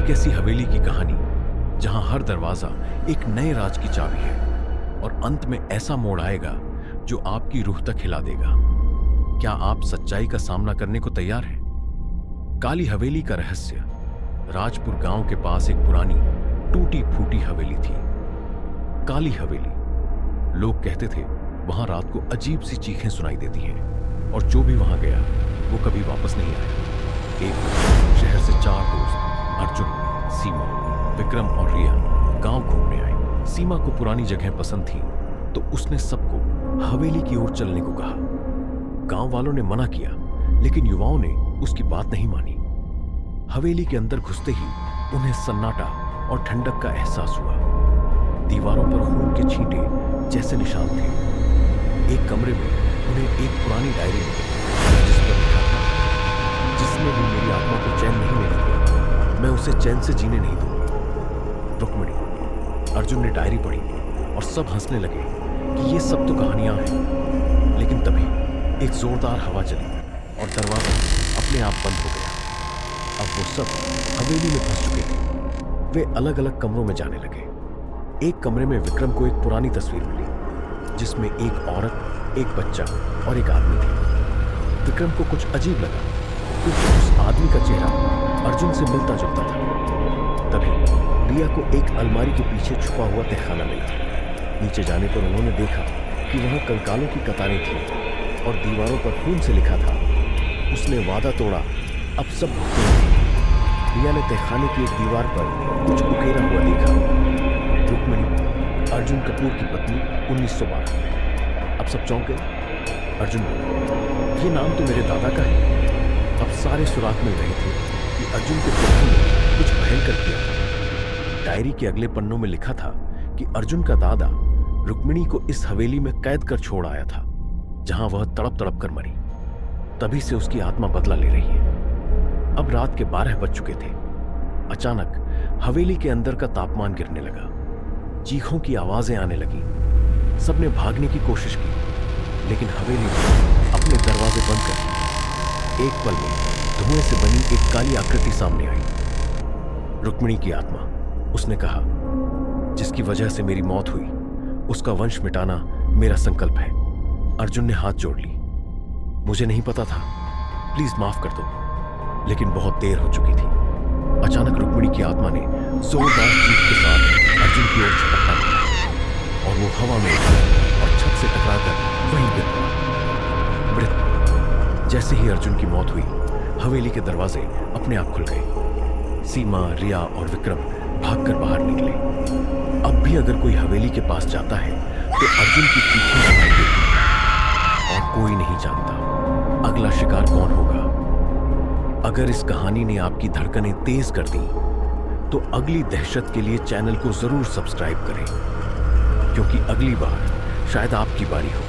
एक ऐसी हवेली की कहानी जहां हर दरवाजा एक नए राज की चाबी है और अंत में ऐसा मोड़ आएगा जो आपकी रूह तक हिला देगा। क्या आप सच्चाई का सामना करने को तैयार हैं? काली हवेली का रहस्य। राजपुर गांव के पास एक पुरानी टूटी फूटी हवेली थी। काली हवेली। लोग कहते थे वहां रात को अजीब सी चीखें सुनाई देती हैं और जो भी वहां गया वो कभी वापस नहीं आया। एक दिन शहर से 4 दोस्त अर्जुन, सीमा, विक्रम और रिया गांव घूमने आए। सीमा को पुरानी जगह पसंद थी तो उसने सबको हवेली की ओर चलने को कहा। गांव वालों ने मना किया लेकिन युवाओं ने उसकी बात नहीं मानी। हवेली के अंदर घुसते ही उन्हें सन्नाटा और ठंडक का एहसास हुआ। दीवारों पर खून के छींटे जैसे निशान थे। एक कमरे में उन्हें एक पुरानी डायरी मिली जिस पर लिखा था, जिसने भी मेरी आत्मा को चैन नहीं लेने दिया मैं उसे चैन से जीने नहीं दूंगा। रुक्मिणी। अर्जुन ने डायरी पढ़ी और सब हंसने लगे कि ये सब तो कहानियां हैं। लेकिन तभी एक जोरदार हवा चली और दरवाजा अपने आप बंद हो गया। अब वो सब हवेली में फंस चुके थे। वे अलग अलग कमरों में जाने लगे। एक कमरे में विक्रम को एक पुरानी तस्वीर मिली जिसमें एक औरत, एक बच्चा और एक आदमी थे। विक्रम को कुछ अजीब लगा क्योंकि उस आदमी का चेहरा अर्जुन से मिलता जुलता था। तभी रिया को एक अलमारी के पीछे छुपा हुआ तहखाना मिला। नीचे जाने पर उन्होंने देखा कि वहां कंकालों की कतारें थी और दीवारों पर खून से लिखा था, उसने वादा तोड़ा, अब सब भुगतेंगे। रिया ने तहखाने की एक दीवार पर कुछ उकेरा हुआ देखा। रुक्मिणी, अर्जुन कपूर की पत्नी, 1912। अब सब चौंक गए। अर्जुन बोला, ये नाम तो मेरे दादा का है। अब सारे सुराग मिल रहे थे कि अर्जुन के पिता ने कुछ भयंकर किया था। डायरी के अगले पन्नों में लिखा था कि अर्जुन का दादा रुक्मिणी को इस हवेली में कैद कर छोड़ आया था जहां वह तड़प तड़प कर मरी। तभी से उसकी आत्मा बदला ले रही है। अब रात के 12 बज चुके थे। अचानक हवेली के अंदर का तापमान गिरने लगा। चीखों की आवाजें आने लगी। सबने भागने की कोशिश की लेकिन हवेली ने अपने दरवाजे बंद कर दिए। एक पल में धुएं से बनी एक काली आकृति सामने आई। रुक्मिणी की आत्मा। उसने कहा, जिसकी वजह से मेरी मौत हुई उसका वंश मिटाना मेरा संकल्प है। अर्जुन ने हाथ जोड़ ली। मुझे नहीं पता था, प्लीज माफ कर दो। लेकिन बहुत देर हो चुकी थी। अचानक रुक्मिणी की आत्मा ने जोरदार चीख के साथ अर्जुन की ओर झपटना दिया और वो हवा में उड़ा और छत से टकराकर वहीं गिर पड़ा मृत। जैसे ही अर्जुन की मौत हुई हवेली के दरवाजे अपने आप खुल गए। सीमा, रिया और विक्रम भागकर बाहर निकले। अब भी अगर कोई हवेली के पास जाता है तो अर्जुन की चीखें सुनाई देती हैं और कोई नहीं जानता अगला शिकार कौन होगा। अगर इस कहानी ने आपकी धड़कनें तेज कर दी तो अगली दहशत के लिए चैनल को जरूर सब्सक्राइब करें क्योंकि अगली बार शायद आपकी बारी हो।